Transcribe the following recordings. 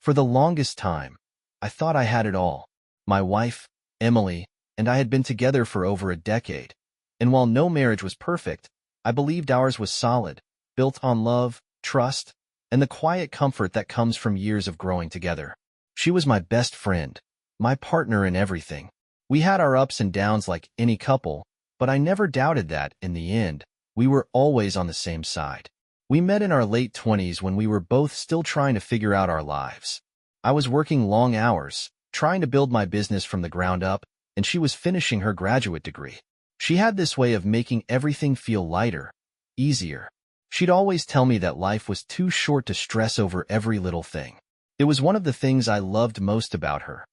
For the longest time, I thought I had it all. My wife, Emily, and I had been together for over a decade. And while no marriage was perfect, I believed ours was solid, built on love, trust, and the quiet comfort that comes from years of growing together. She was my best friend, my partner in everything. We had our ups and downs like any couple, but I never doubted that, in the end, we were always on the same side. We met in our late 20s when we were both still trying to figure out our lives. I was working long hours, trying to build my business from the ground up, and she was finishing her graduate degree. She had this way of making everything feel lighter, easier. She'd always tell me that life was too short to stress over every little thing. It was one of the things I loved most about her.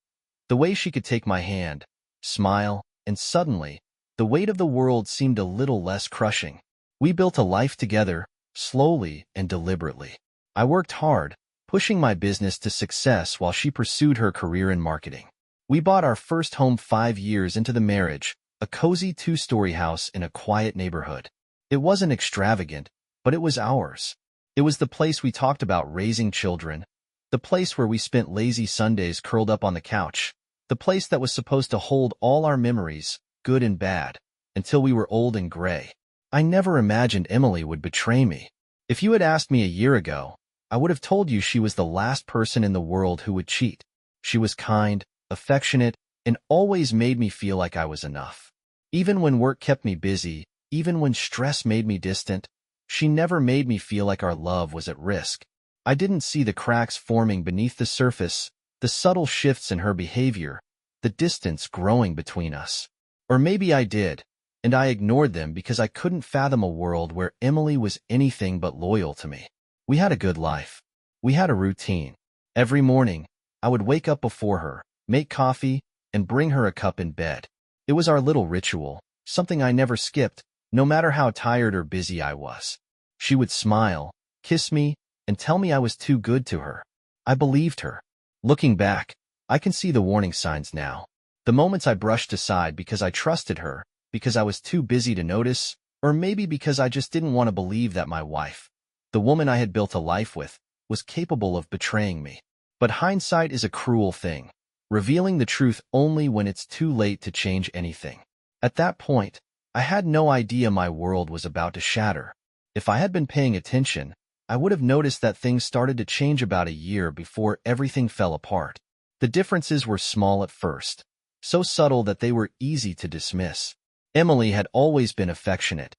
The way she could take my hand, smile, and suddenly, the weight of the world seemed a little less crushing. We built a life together, slowly and deliberately. I worked hard, pushing my business to success while she pursued her career in marketing. We bought our first home 5 years into the marriage, a cozy 2-story house in a quiet neighborhood. It wasn't extravagant, but it was ours. It was the place we talked about raising children, the place where we spent lazy Sundays curled up on the couch, the place that was supposed to hold all our memories, good and bad, until we were old and gray. I never imagined Emily would betray me. If you had asked me a year ago, I would have told you she was the last person in the world who would cheat. She was kind, affectionate, and always made me feel like I was enough. Even when work kept me busy, even when stress made me distant, she never made me feel like our love was at risk. I didn't see the cracks forming beneath the surface, the subtle shifts in her behavior, the distance growing between us. Or maybe I did, and I ignored them because I couldn't fathom a world where Emily was anything but loyal to me. We had a good life. We had a routine. Every morning, I would wake up before her, make coffee, and bring her a cup in bed. It was our little ritual, something I never skipped, no matter how tired or busy I was. She would smile, kiss me, and tell me I was too good to her. I believed her. Looking back, I can see the warning signs now. The moments I brushed aside because I trusted her, because I was too busy to notice, or maybe because I just didn't want to believe that my wife, the woman I had built a life with, was capable of betraying me. But hindsight is a cruel thing, revealing the truth only when it's too late to change anything. At that point, I had no idea my world was about to shatter. If I had been paying attention, I would have noticed that things started to change about a year before everything fell apart. The differences were small at first, so subtle that they were easy to dismiss. Emily had always been affectionate,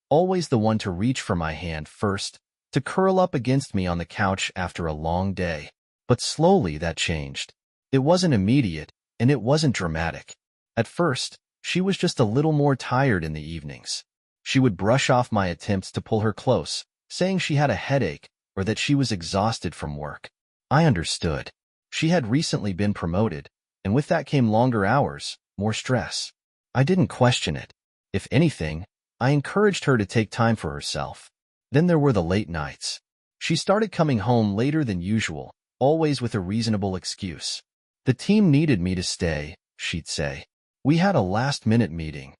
always the one to reach for my hand first, to curl up against me on the couch after a long day. But slowly that changed. It wasn't immediate, and it wasn't dramatic. At first, she was just a little more tired in the evenings. She would brush off my attempts to pull her close, saying she had a headache or that she was exhausted from work. I understood. She had recently been promoted, and with that came longer hours, more stress. I didn't question it. If anything, I encouraged her to take time for herself. Then there were the late nights. She started coming home later than usual, always with a reasonable excuse. The team needed me to stay, she'd say. We had a last-minute meeting.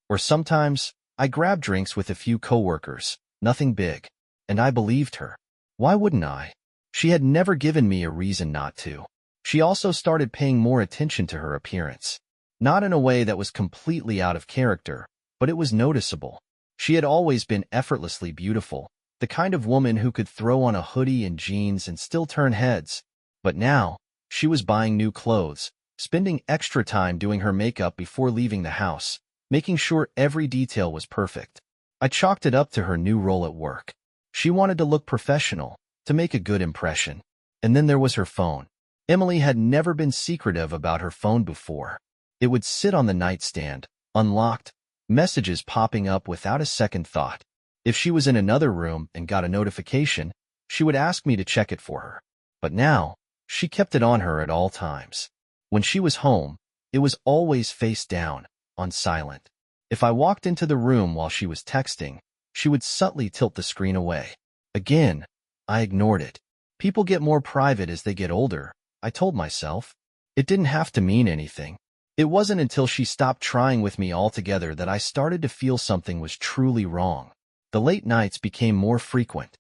Or sometimes, I grabbed drinks with a few coworkers, nothing big. And I believed her. Why wouldn't I? She had never given me a reason not to. She also started paying more attention to her appearance. Not in a way that was completely out of character, but it was noticeable. She had always been effortlessly beautiful, the kind of woman who could throw on a hoodie and jeans and still turn heads. But now, she was buying new clothes, spending extra time doing her makeup before leaving the house, making sure every detail was perfect. I chalked it up to her new role at work. She wanted to look professional, to make a good impression. And then there was her phone. Emily had never been secretive about her phone before. It would sit on the nightstand, unlocked, messages popping up without a second thought. If she was in another room and got a notification, she would ask me to check it for her. But now, she kept it on her at all times. When she was home, it was always face down, on silent. If I walked into the room while she was texting, she would subtly tilt the screen away. Again, I ignored it. People get more private as they get older, I told myself. It didn't have to mean anything. It wasn't until she stopped trying with me altogether that I started to feel something was truly wrong. The late nights became more frequent.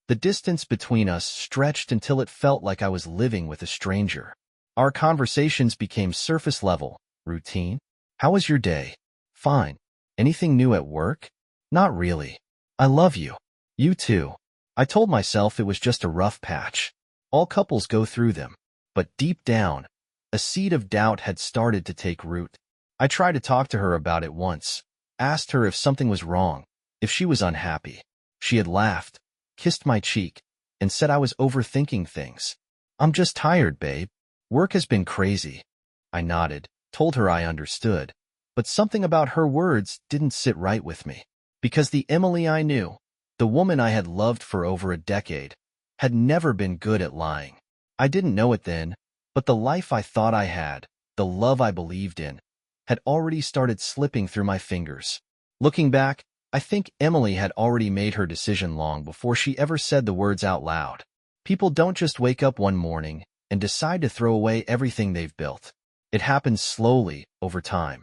The distance between us stretched until it felt like I was living with a stranger. Our conversations became surface level, routine. How was your day? Fine. Anything new at work? Not really. I love you. You too. I told myself it was just a rough patch. All couples go through them. But deep down, a seed of doubt had started to take root. I tried to talk to her about it once, asked her if something was wrong, if she was unhappy. She had laughed, kissed my cheek, and said I was overthinking things. I'm just tired, babe. Work has been crazy. I nodded, told her I understood, but something about her words didn't sit right with me. Because the Emily I knew, the woman I had loved for over a decade, had never been good at lying. I didn't know it then, but the life I thought I had, the love I believed in, had already started slipping through my fingers. Looking back, I think Emily had already made her decision long before she ever said the words out loud. People don't just wake up one morning and decide to throw away everything they've built. It happens slowly, over time,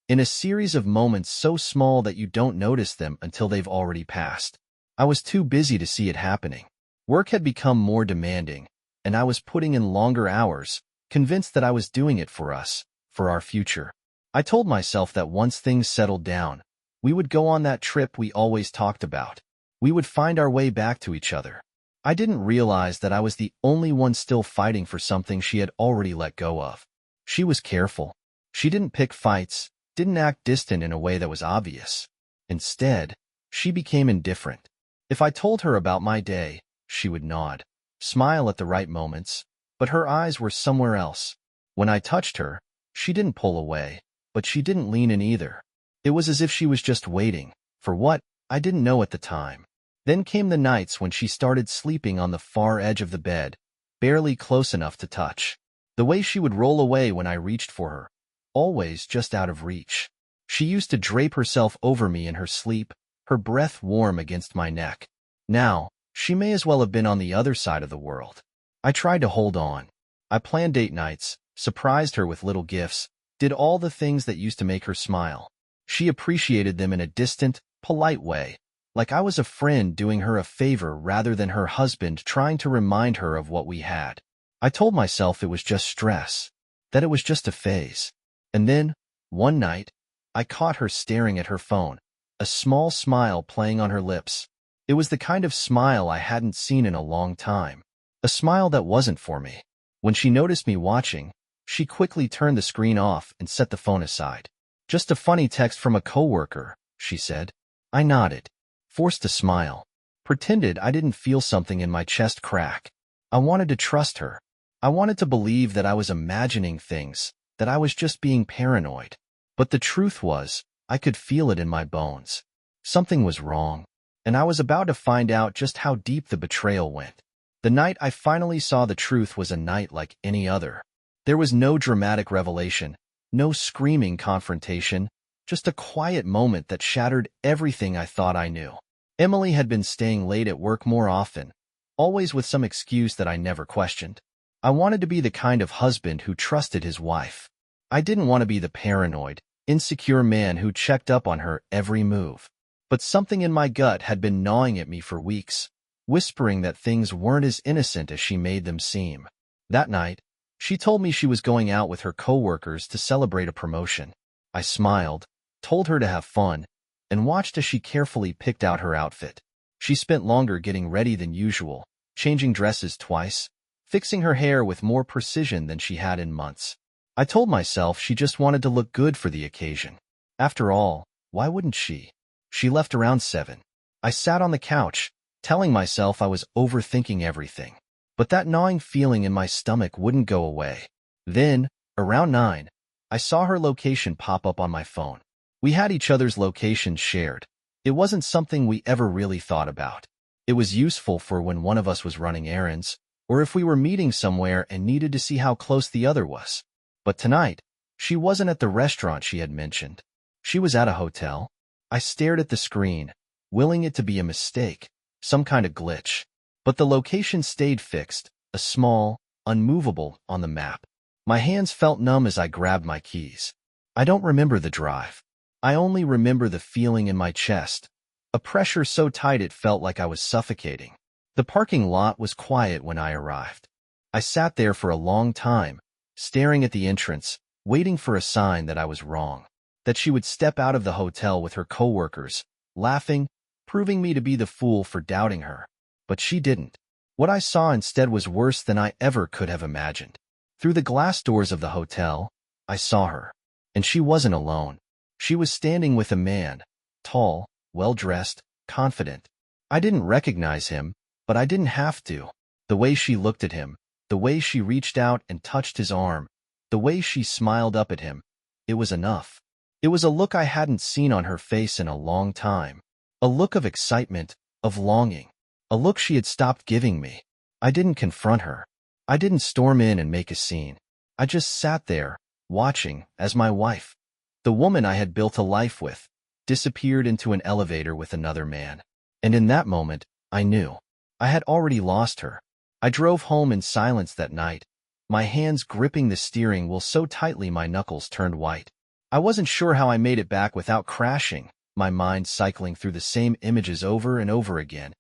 in a series of moments so small that you don't notice them until they've already passed. I was too busy to see it happening. Work had become more demanding, and I was putting in longer hours, convinced that I was doing it for us, for our future. I told myself that once things settled down, we would go on that trip we always talked about. We would find our way back to each other. I didn't realize that I was the only one still fighting for something she had already let go of. She was careful. She didn't pick fights, didn't act distant in a way that was obvious. Instead, she became indifferent. If I told her about my day, she would nod, smile at the right moments, but her eyes were somewhere else. When I touched her, she didn't pull away, but she didn't lean in either. It was as if she was just waiting. For what? I didn't know at the time. Then came the nights when she started sleeping on the far edge of the bed, barely close enough to touch. The way she would roll away when I reached for her, always just out of reach. She used to drape herself over me in her sleep, her breath warm against my neck. Now, she may as well have been on the other side of the world. I tried to hold on. I planned date nights, surprised her with little gifts, did all the things that used to make her smile. She appreciated them in a distant, polite way, like I was a friend doing her a favor rather than her husband trying to remind her of what we had. I told myself it was just stress, that it was just a phase. And then, one night, I caught her staring at her phone, a small smile playing on her lips. It was the kind of smile I hadn't seen in a long time, a smile that wasn't for me. When she noticed me watching, she quickly turned the screen off and set the phone aside. Just a funny text from a coworker, she said. I nodded, forced a smile, pretended I didn't feel something in my chest crack. I wanted to trust her. I wanted to believe that I was imagining things, that I was just being paranoid. But the truth was, I could feel it in my bones. Something was wrong, and I was about to find out just how deep the betrayal went. The night I finally saw the truth was a night like any other. There was no dramatic revelation, no screaming confrontation, just a quiet moment that shattered everything I thought I knew. Emily had been staying late at work more often, always with some excuse that I never questioned. I wanted to be the kind of husband who trusted his wife. I didn't want to be the paranoid, insecure man who checked up on her every move. But something in my gut had been gnawing at me for weeks, whispering that things weren't as innocent as she made them seem. That night, she told me she was going out with her coworkers to celebrate a promotion. I smiled, told her to have fun, and watched as she carefully picked out her outfit. She spent longer getting ready than usual, changing dresses twice, fixing her hair with more precision than she had in months. I told myself she just wanted to look good for the occasion. After all, why wouldn't she? She left around 7. I sat on the couch, telling myself I was overthinking everything. But that gnawing feeling in my stomach wouldn't go away. Then, around 9, I saw her location pop up on my phone. We had each other's locations shared. It wasn't something we ever really thought about. It was useful for when one of us was running errands, or if we were meeting somewhere and needed to see how close the other was. But tonight, she wasn't at the restaurant she had mentioned. She was at a hotel. I stared at the screen, willing it to be a mistake, some kind of glitch. But the location stayed fixed, a small, unmovable, on the map. My hands felt numb as I grabbed my keys. I don't remember the drive. I only remember the feeling in my chest, a pressure so tight it felt like I was suffocating. The parking lot was quiet when I arrived. I sat there for a long time, staring at the entrance, waiting for a sign that I was wrong, that she would step out of the hotel with her coworkers, laughing, proving me to be the fool for doubting her. But she didn't. What I saw instead was worse than I ever could have imagined. Through the glass doors of the hotel, I saw her. And she wasn't alone. She was standing with a man, tall, well-dressed, confident. I didn't recognize him, but I didn't have to. The way she looked at him, the way she reached out and touched his arm, the way she smiled up at him, it was enough. It was a look I hadn't seen on her face in a long time. A look of excitement, of longing. A look she had stopped giving me. I didn't confront her. I didn't storm in and make a scene. I just sat there, watching, as my wife, the woman I had built a life with, disappeared into an elevator with another man. And in that moment, I knew. I had already lost her. I drove home in silence that night, my hands gripping the steering wheel so tightly my knuckles turned white. I wasn't sure how I made it back without crashing, my mind cycling through the same images over and over again.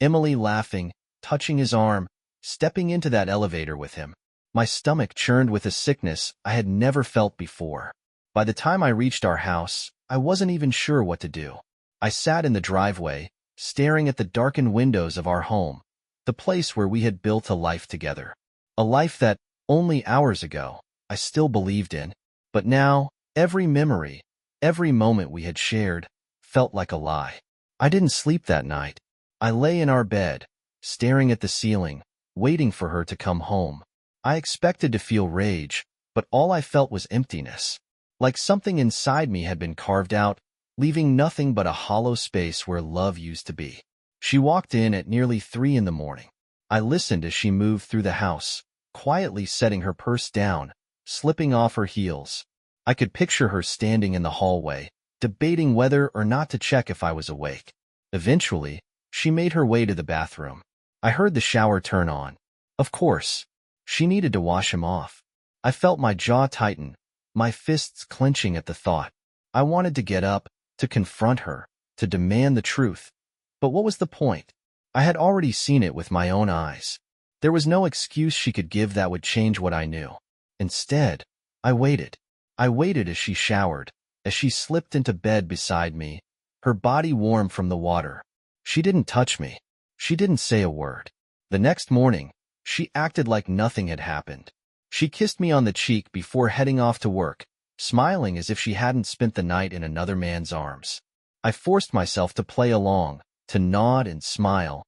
Emily laughing, touching his arm, stepping into that elevator with him. My stomach churned with a sickness I had never felt before. By the time I reached our house, I wasn't even sure what to do. I sat in the driveway, staring at the darkened windows of our home, the place where we had built a life together. A life that, only hours ago, I still believed in. But now, every memory, every moment we had shared, felt like a lie. I didn't sleep that night. I lay in our bed, staring at the ceiling, waiting for her to come home. I expected to feel rage, but all I felt was emptiness. Like something inside me had been carved out, leaving nothing but a hollow space where love used to be. She walked in at nearly 3 in the morning. I listened as she moved through the house, quietly setting her purse down, slipping off her heels. I could picture her standing in the hallway, debating whether or not to check if I was awake. Eventually, she made her way to the bathroom. I heard the shower turn on. Of course, she needed to wash him off. I felt my jaw tighten, my fists clenching at the thought. I wanted to get up, to confront her, to demand the truth. But what was the point? I had already seen it with my own eyes. There was no excuse she could give that would change what I knew. Instead, I waited. I waited as she showered, as she slipped into bed beside me, her body warm from the water. She didn't touch me. She didn't say a word. The next morning, she acted like nothing had happened. She kissed me on the cheek before heading off to work, smiling as if she hadn't spent the night in another man's arms. I forced myself to play along, to nod and smile,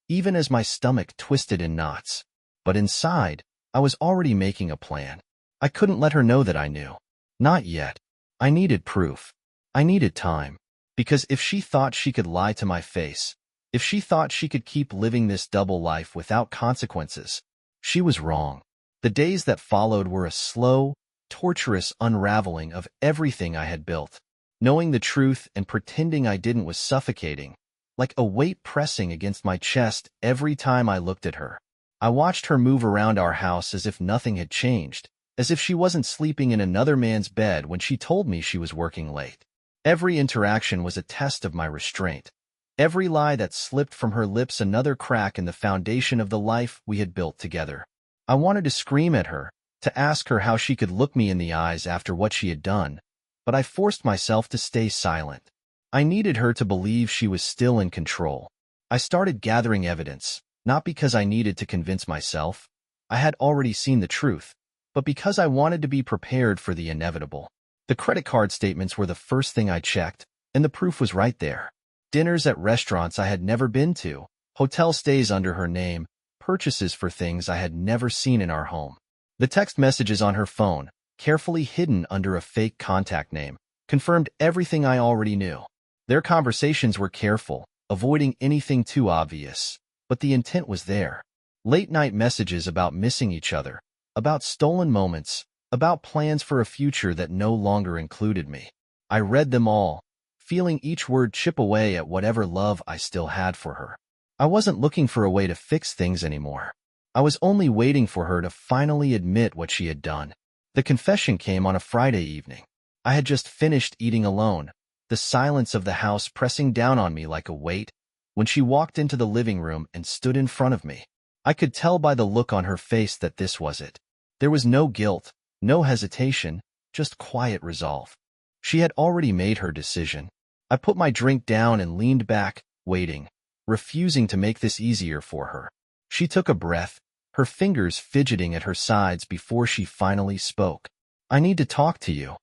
even as my stomach twisted in knots. But inside, I was already making a plan. I couldn't let her know that I knew. Not yet. I needed proof. I needed time. Because if she thought she could lie to my face, if she thought she could keep living this double life without consequences, she was wrong. The days that followed were a slow, torturous unraveling of everything I had built. Knowing the truth and pretending I didn't was suffocating, like a weight pressing against my chest every time I looked at her. I watched her move around our house as if nothing had changed, as if she wasn't sleeping in another man's bed when she told me she was working late. Every interaction was a test of my restraint. Every lie that slipped from her lips another crack in the foundation of the life we had built together. I wanted to scream at her, to ask her how she could look me in the eyes after what she had done, but I forced myself to stay silent. I needed her to believe she was still in control. I started gathering evidence, not because I needed to convince myself. I had already seen the truth, but because I wanted to be prepared for the inevitable. The credit card statements were the first thing I checked, and the proof was right there. Dinners at restaurants I had never been to, hotel stays under her name, purchases for things I had never seen in our home. The text messages on her phone, carefully hidden under a fake contact name, confirmed everything I already knew. Their conversations were careful, avoiding anything too obvious, but the intent was there. Late-night messages about missing each other, about stolen moments, about plans for a future that no longer included me. I read them all, feeling each word chip away at whatever love I still had for her. I wasn't looking for a way to fix things anymore. I was only waiting for her to finally admit what she had done. The confession came on a Friday evening. I had just finished eating alone, the silence of the house pressing down on me like a weight, when she walked into the living room and stood in front of me. I could tell by the look on her face that this was it. There was no guilt, no hesitation, just quiet resolve. She had already made her decision. I put my drink down and leaned back, waiting, refusing to make this easier for her. She took a breath, her fingers fidgeting at her sides before she finally spoke. "I need to talk to you."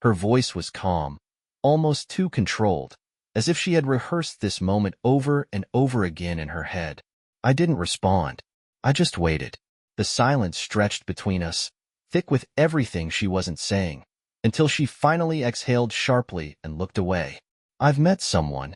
Her voice was calm, almost too controlled, as if she had rehearsed this moment over and over again in her head. I didn't respond. I just waited. The silence stretched between us, thick with everything she wasn't saying, until she finally exhaled sharply and looked away. "I've met someone."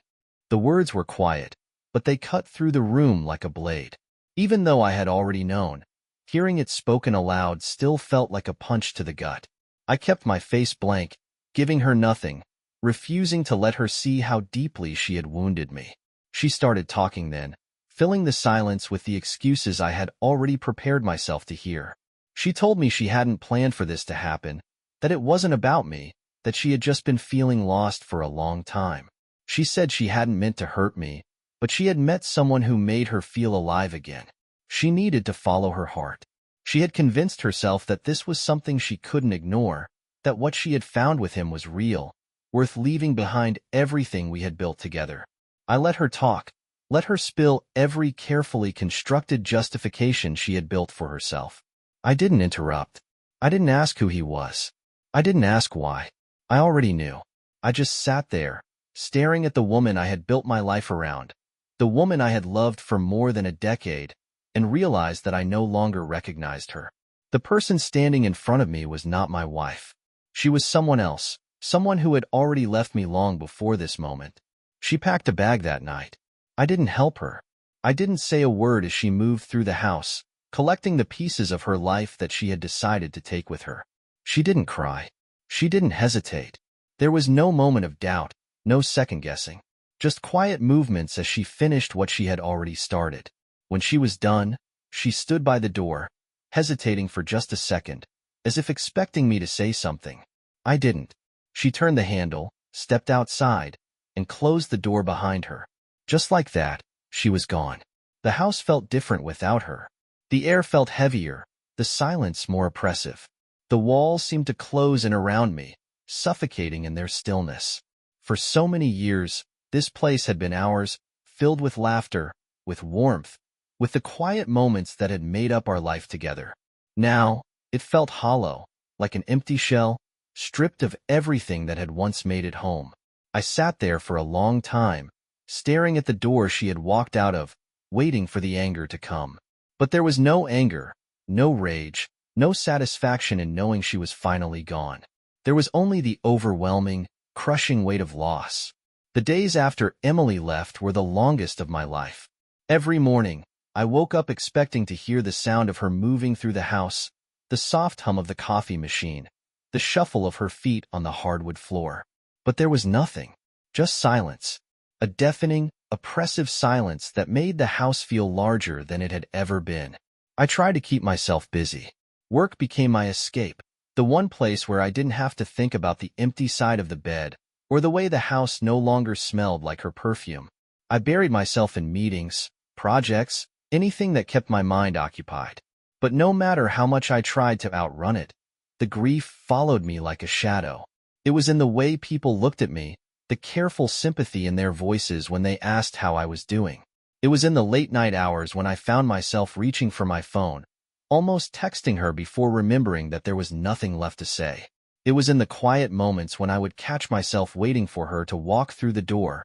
The words were quiet, but they cut through the room like a blade. Even though I had already known, hearing it spoken aloud still felt like a punch to the gut. I kept my face blank, giving her nothing, refusing to let her see how deeply she had wounded me. She started talking then, filling the silence with the excuses I had already prepared myself to hear. She told me she hadn't planned for this to happen, that it wasn't about me, that she had just been feeling lost for a long time. She said she hadn't meant to hurt me, but she had met someone who made her feel alive again. She needed to follow her heart. She had convinced herself that this was something she couldn't ignore, that what she had found with him was real, worth leaving behind everything we had built together. I let her talk, let her spill every carefully constructed justification she had built for herself. I didn't interrupt. I didn't ask who he was. I didn't ask why. I already knew. I just sat there, staring at the woman I had built my life around, the woman I had loved for more than a decade, and realized that I no longer recognized her. The person standing in front of me was not my wife. She was someone else, someone who had already left me long before this moment. She packed a bag that night. I didn't help her. I didn't say a word as she moved through the house, collecting the pieces of her life that she had decided to take with her. She didn't cry. She didn't hesitate. There was no moment of doubt, no second-guessing, just quiet movements as she finished what she had already started. When she was done, she stood by the door, hesitating for just a second, as if expecting me to say something. I didn't. She turned the handle, stepped outside, and closed the door behind her. Just like that, she was gone. The house felt different without her. The air felt heavier, the silence more oppressive. The walls seemed to close in around me, suffocating in their stillness. For so many years, this place had been ours, filled with laughter, with warmth, with the quiet moments that had made up our life together. Now, it felt hollow, like an empty shell, stripped of everything that had once made it home. I sat there for a long time, staring at the door she had walked out of, waiting for the anger to come. But there was no anger, no rage, no satisfaction in knowing she was finally gone. There was only the overwhelming, crushing weight of loss. The days after Emily left were the longest of my life. Every morning, I woke up expecting to hear the sound of her moving through the house, the soft hum of the coffee machine, the shuffle of her feet on the hardwood floor. But there was nothing, just silence, a deafening, oppressive silence that made the house feel larger than it had ever been. I tried to keep myself busy. Work became my escape, the one place where I didn't have to think about the empty side of the bed or the way the house no longer smelled like her perfume. I buried myself in meetings, projects, anything that kept my mind occupied. But no matter how much I tried to outrun it, the grief followed me like a shadow. It was in the way people looked at me, the careful sympathy in their voices when they asked how I was doing. It was in the late-night hours when I found myself reaching for my phone, almost texting her before remembering that there was nothing left to say. It was in the quiet moments when I would catch myself waiting for her to walk through the door,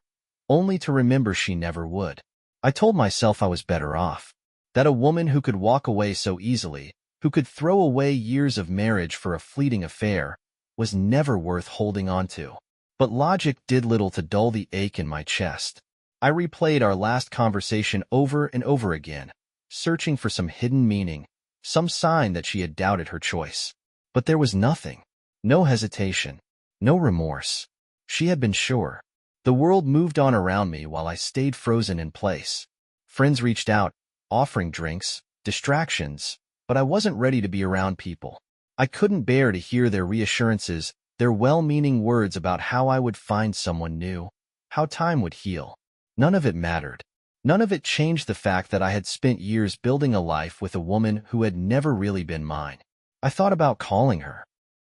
only to remember she never would. I told myself I was better off, that a woman who could walk away so easily, who could throw away years of marriage for a fleeting affair, was never worth holding on to. But logic did little to dull the ache in my chest. I replayed our last conversation over and over again, searching for some hidden meaning, some sign that she had doubted her choice. But there was nothing. No hesitation. No remorse. She had been sure. The world moved on around me while I stayed frozen in place. Friends reached out, offering drinks, distractions, but I wasn't ready to be around people. I couldn't bear to hear their reassurances, their well-meaning words about how I would find someone new, how time would heal. None of it mattered. None of it changed the fact that I had spent years building a life with a woman who had never really been mine. I thought about calling her.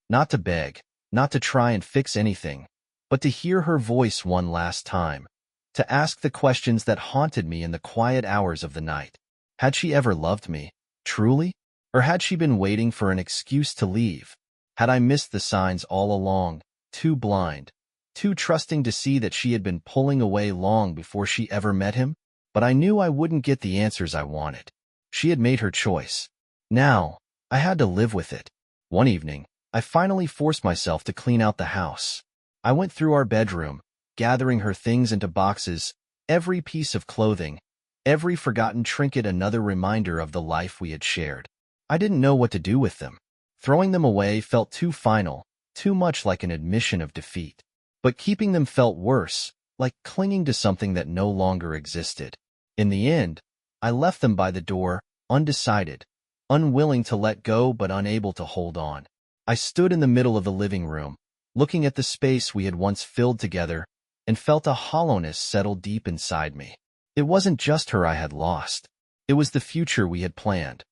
Not to beg, not to try and fix anything, but to hear her voice one last time, to ask the questions that haunted me in the quiet hours of the night. Had she ever loved me, truly? Or had she been waiting for an excuse to leave? Had I missed the signs all along, too blind, too trusting to see that she had been pulling away long before she ever met him? But I knew I wouldn't get the answers I wanted. She had made her choice. Now, I had to live with it. One evening, I finally forced myself to clean out the house. I went through our bedroom, gathering her things into boxes, every piece of clothing, every forgotten trinket another reminder of the life we had shared. I didn't know what to do with them. Throwing them away felt too final, too much like an admission of defeat. But keeping them felt worse, like clinging to something that no longer existed. In the end, I left them by the door, undecided, unwilling to let go but unable to hold on. I stood in the middle of the living room, looking at the space we had once filled together, and felt a hollowness settle deep inside me. It wasn't just her I had lost. It was the future we had planned.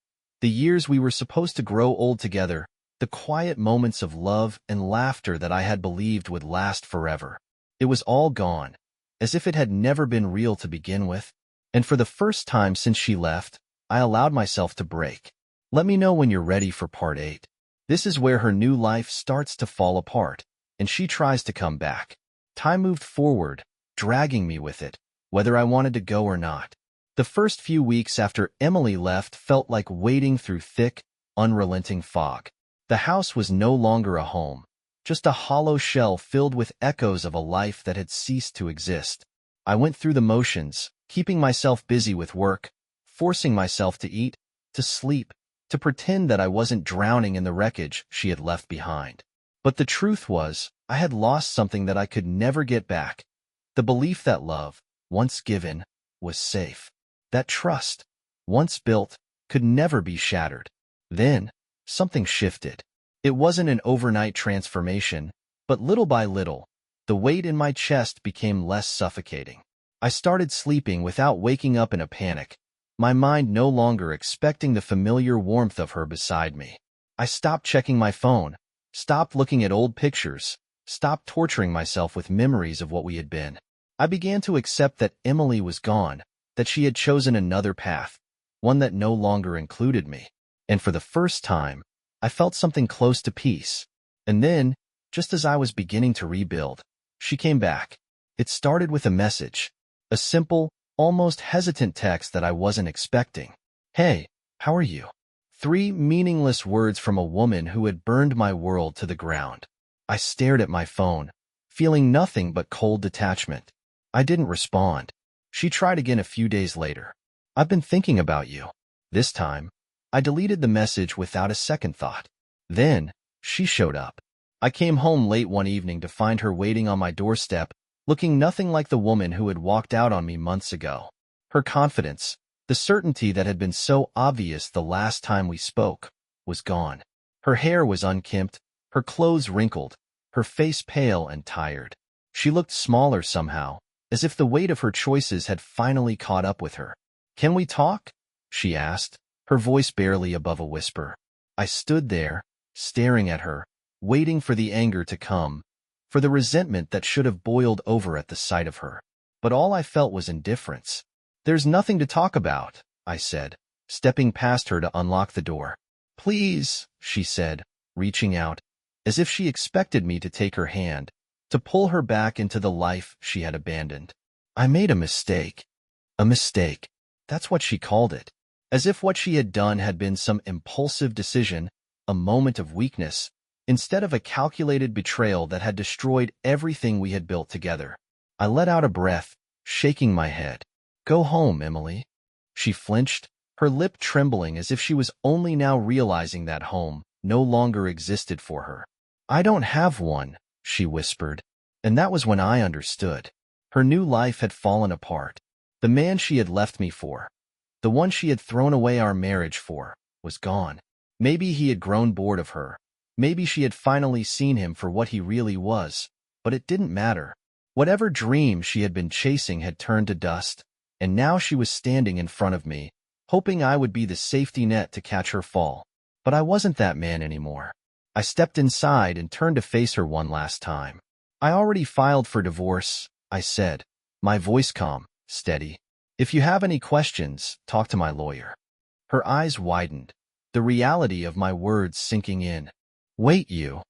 The years we were supposed to grow old together, the quiet moments of love and laughter that I had believed would last forever. It was all gone, as if it had never been real to begin with. And for the first time since she left, I allowed myself to break. Let me know when you're ready for part 8. This is where her new life starts to fall apart, and she tries to come back. Time moved forward, dragging me with it, whether I wanted to go or not. The first few weeks after Emily left felt like wading through thick, unrelenting fog. The house was no longer a home, just a hollow shell filled with echoes of a life that had ceased to exist. I went through the motions, keeping myself busy with work, forcing myself to eat, to sleep, to pretend that I wasn't drowning in the wreckage she had left behind. But the truth was, I had lost something that I could never get back. The belief that love, once given, was safe. That trust, once built, could never be shattered. Then, something shifted. It wasn't an overnight transformation, but little by little, the weight in my chest became less suffocating. I started sleeping without waking up in a panic, my mind no longer expecting the familiar warmth of her beside me. I stopped checking my phone, stopped looking at old pictures, stopped torturing myself with memories of what we had been. I began to accept that Emily was gone, that she had chosen another path, one that no longer included me. And for the first time, I felt something close to peace. And then, just as I was beginning to rebuild, she came back. It started with a message, a simple, almost hesitant text that I wasn't expecting. "Hey, how are you?" 3 meaningless words from a woman who had burned my world to the ground. I stared at my phone, feeling nothing but cold detachment. I didn't respond. She tried again a few days later. "I've been thinking about you." This time, I deleted the message without a second thought. Then, she showed up. I came home late one evening to find her waiting on my doorstep, looking nothing like the woman who had walked out on me months ago. Her confidence, the certainty that had been so obvious the last time we spoke, was gone. Her hair was unkempt, her clothes wrinkled, her face pale and tired. She looked smaller somehow, as if the weight of her choices had finally caught up with her. "Can we talk?" she asked, her voice barely above a whisper. I stood there, staring at her, waiting for the anger to come, for the resentment that should have boiled over at the sight of her. But all I felt was indifference. "There's nothing to talk about," I said, stepping past her to unlock the door. "Please," she said, reaching out, as if she expected me to take her hand, to pull her back into the life she had abandoned. "I made a mistake." A mistake. That's what she called it. As if what she had done had been some impulsive decision, a moment of weakness, instead of a calculated betrayal that had destroyed everything we had built together. I let out a breath, shaking my head. "Go home, Emily." She flinched, her lip trembling as if she was only now realizing that home no longer existed for her. "I don't have one," she whispered. And that was when I understood. Her new life had fallen apart. The man she had left me for, the one she had thrown away our marriage for, was gone. Maybe he had grown bored of her. Maybe she had finally seen him for what he really was, but it didn't matter. Whatever dream she had been chasing had turned to dust, and now she was standing in front of me, hoping I would be the safety net to catch her fall. But I wasn't that man anymore. I stepped inside and turned to face her one last time. "I already filed for divorce," I said, my voice calm, steady. "If you have any questions, talk to my lawyer." Her eyes widened, the reality of my words sinking in. "Wait, you."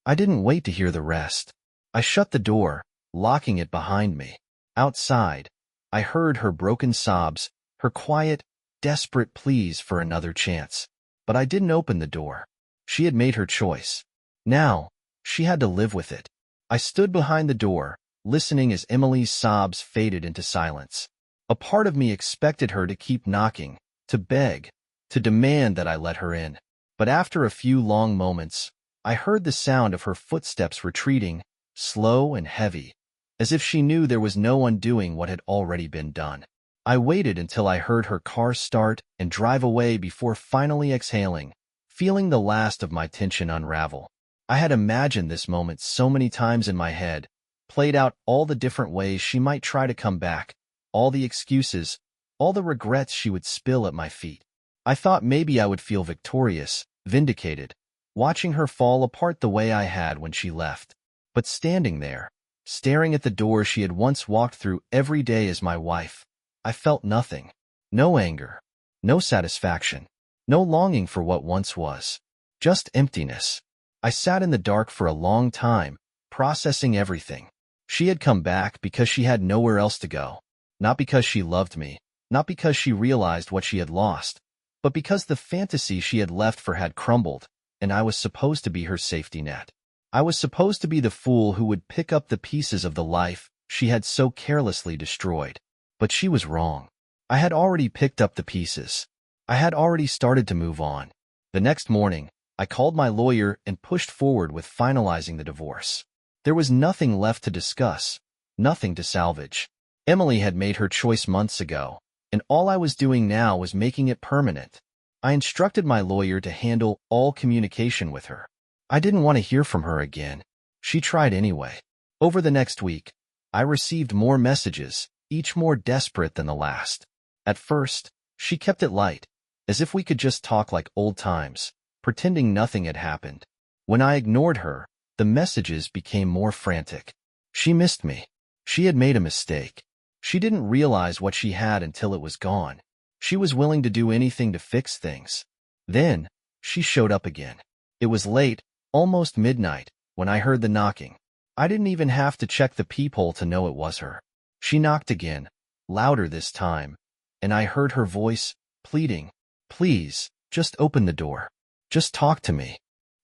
I didn't wait to hear the rest. I shut the door, locking it behind me. Outside, I heard her broken sobs, her quiet, desperate pleas for another chance. But I didn't open the door. She had made her choice. Now, she had to live with it. I stood behind the door, listening as Emily's sobs faded into silence. A part of me expected her to keep knocking, to beg, to demand that I let her in. But after a few long moments, I heard the sound of her footsteps retreating, slow and heavy, as if she knew there was no undoing what had already been done. I waited until I heard her car start and drive away before finally exhaling, feeling the last of my tension unravel. I had imagined this moment so many times in my head, played out all the different ways she might try to come back, all the excuses, all the regrets she would spill at my feet. I thought maybe I would feel victorious, vindicated, watching her fall apart the way I had when she left. But standing there, staring at the door she had once walked through every day as my wife, I felt nothing. No anger, no satisfaction, no longing for what once was. Just emptiness. I sat in the dark for a long time, processing everything. She had come back because she had nowhere else to go. Not because she loved me, not because she realized what she had lost, but because the fantasy she had left for had crumbled, and I was supposed to be her safety net. I was supposed to be the fool who would pick up the pieces of the life she had so carelessly destroyed. But she was wrong. I had already picked up the pieces. I had already started to move on. The next morning, I called my lawyer and pushed forward with finalizing the divorce. There was nothing left to discuss, nothing to salvage. Emily had made her choice months ago, and all I was doing now was making it permanent. I instructed my lawyer to handle all communication with her. I didn't want to hear from her again. She tried anyway. Over the next week, I received more messages, each more desperate than the last. At first, she kept it light, as if we could just talk like old times, pretending nothing had happened. When I ignored her, the messages became more frantic. She missed me. She had made a mistake. She didn't realize what she had until it was gone. She was willing to do anything to fix things. Then, she showed up again. It was late, almost midnight, when I heard the knocking. I didn't even have to check the peephole to know it was her. She knocked again, louder this time, and I heard her voice, pleading, "Please, just open the door. Just talk to me."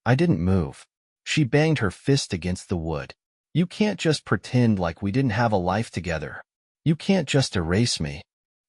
I didn't move. She banged her fist against the wood. "You can't just pretend like we didn't have a life together. You can't just erase me."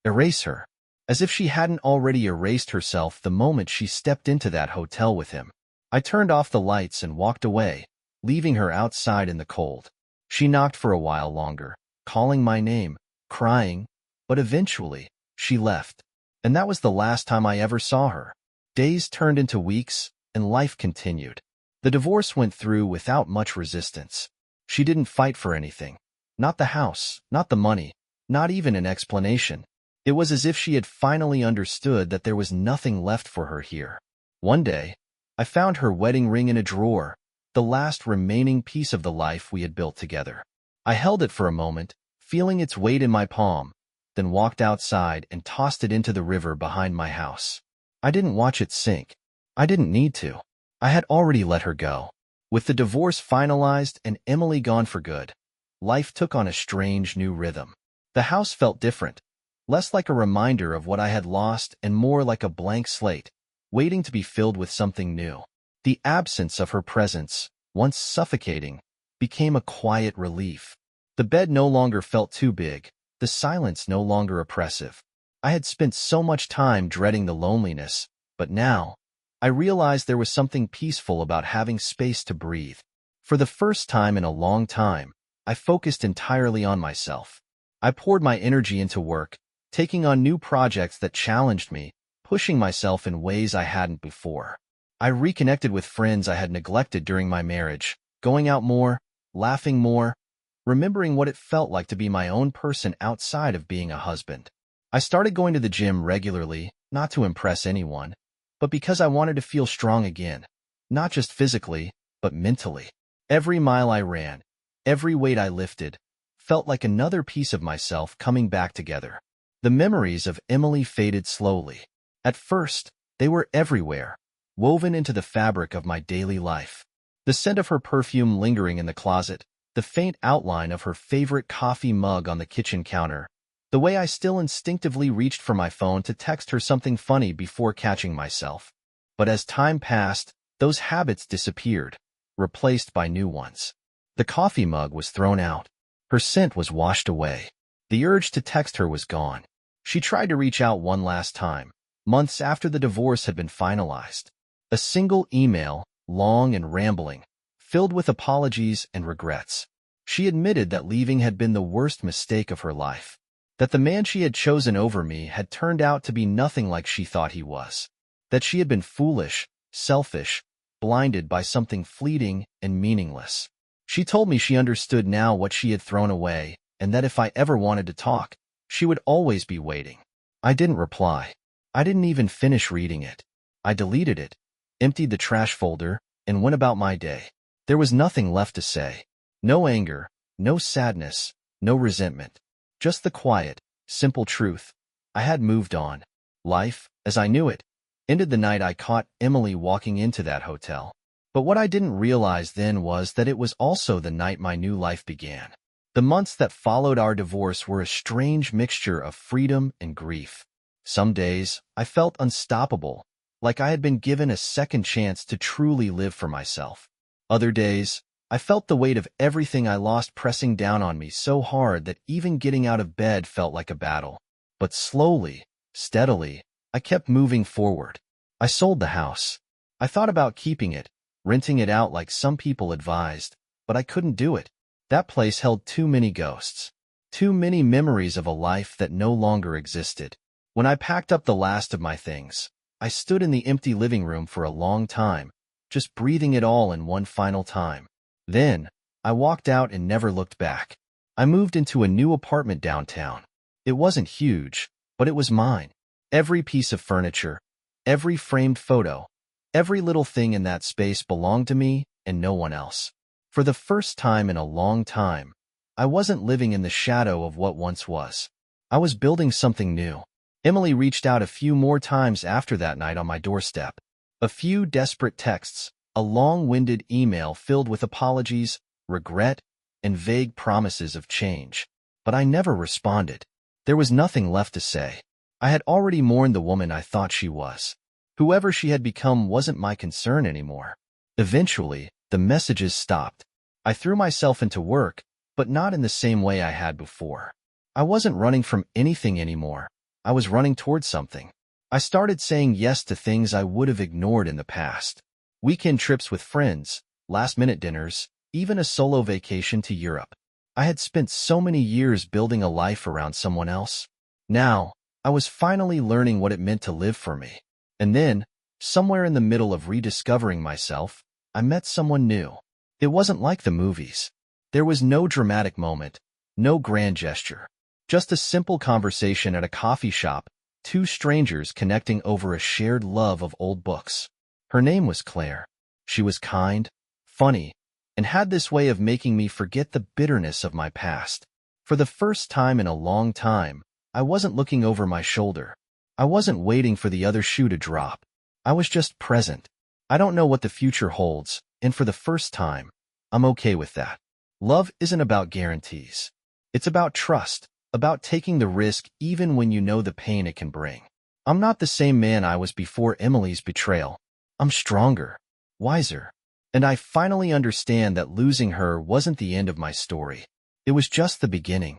Erase her. As if she hadn't already erased herself the moment she stepped into that hotel with him. I turned off the lights and walked away, leaving her outside in the cold. She knocked for a while longer, calling my name, crying, but eventually, she left. And that was the last time I ever saw her. Days turned into weeks, and life continued. The divorce went through without much resistance. She didn't fight for anything. Not the house, not the money, not even an explanation. It was as if she had finally understood that there was nothing left for her here. One day, I found her wedding ring in a drawer, the last remaining piece of the life we had built together. I held it for a moment, feeling its weight in my palm, then walked outside and tossed it into the river behind my house. I didn't watch it sink. I didn't need to. I had already let her go. With the divorce finalized and Emily gone for good, life took on a strange new rhythm. The house felt different, less like a reminder of what I had lost and more like a blank slate, waiting to be filled with something new. The absence of her presence, once suffocating, became a quiet relief. The bed no longer felt too big, the silence no longer oppressive. I had spent so much time dreading the loneliness, but now, I realized there was something peaceful about having space to breathe. For the first time in a long time, I focused entirely on myself. I poured my energy into work, taking on new projects that challenged me, pushing myself in ways I hadn't before. I reconnected with friends I had neglected during my marriage, going out more, laughing more, remembering what it felt like to be my own person outside of being a husband. I started going to the gym regularly, not to impress anyone, but because I wanted to feel strong again, not just physically, but mentally. Every mile I ran, every weight I lifted, felt like another piece of myself coming back together. The memories of Emily faded slowly. At first, they were everywhere, woven into the fabric of my daily life. The scent of her perfume lingering in the closet, the faint outline of her favorite coffee mug on the kitchen counter, the way I still instinctively reached for my phone to text her something funny before catching myself. But as time passed, those habits disappeared, replaced by new ones. The coffee mug was thrown out. Her scent was washed away. The urge to text her was gone. She tried to reach out one last time, months after the divorce had been finalized. A single email, long and rambling, filled with apologies and regrets. She admitted that leaving had been the worst mistake of her life, that the man she had chosen over me had turned out to be nothing like she thought he was, that she had been foolish, selfish, blinded by something fleeting and meaningless. She told me she understood now what she had thrown away, and that if I ever wanted to talk, she would always be waiting. I didn't reply. I didn't even finish reading it. I deleted it, emptied the trash folder, and went about my day. There was nothing left to say. No anger, no sadness, no resentment. Just the quiet, simple truth. I had moved on. Life, as I knew it, ended the night I caught Emily walking into that hotel. But what I didn't realize then was that it was also the night my new life began. The months that followed our divorce were a strange mixture of freedom and grief. Some days, I felt unstoppable, like I had been given a second chance to truly live for myself. Other days, I felt the weight of everything I lost pressing down on me so hard that even getting out of bed felt like a battle. But slowly, steadily, I kept moving forward. I sold the house. I thought about keeping it, renting it out like some people advised, but I couldn't do it. That place held too many ghosts, too many memories of a life that no longer existed. When I packed up the last of my things, I stood in the empty living room for a long time, just breathing it all in one final time. Then, I walked out and never looked back. I moved into a new apartment downtown. It wasn't huge, but it was mine. Every piece of furniture, every framed photo, every little thing in that space belonged to me and no one else. For the first time in a long time, I wasn't living in the shadow of what once was. I was building something new. Emily reached out a few more times after that night on my doorstep. A few desperate texts, a long-winded email filled with apologies, regret, and vague promises of change. But I never responded. There was nothing left to say. I had already mourned the woman I thought she was. Whoever she had become wasn't my concern anymore. Eventually, the messages stopped. I threw myself into work, but not in the same way I had before. I wasn't running from anything anymore. I was running towards something. I started saying yes to things I would have ignored in the past. Weekend trips with friends, last-minute dinners, even a solo vacation to Europe. I had spent so many years building a life around someone else. Now, I was finally learning what it meant to live for me. And then, somewhere in the middle of rediscovering myself, I met someone new. It wasn't like the movies. There was no dramatic moment, no grand gesture. Just a simple conversation at a coffee shop, two strangers connecting over a shared love of old books. Her name was Claire. She was kind, funny, and had this way of making me forget the bitterness of my past. For the first time in a long time, I wasn't looking over my shoulder. I wasn't waiting for the other shoe to drop. I was just present. I don't know what the future holds, and for the first time, I'm okay with that. Love isn't about guarantees. It's about trust, about taking the risk even when you know the pain it can bring. I'm not the same man I was before Emily's betrayal. I'm stronger, wiser, and I finally understand that losing her wasn't the end of my story. It was just the beginning.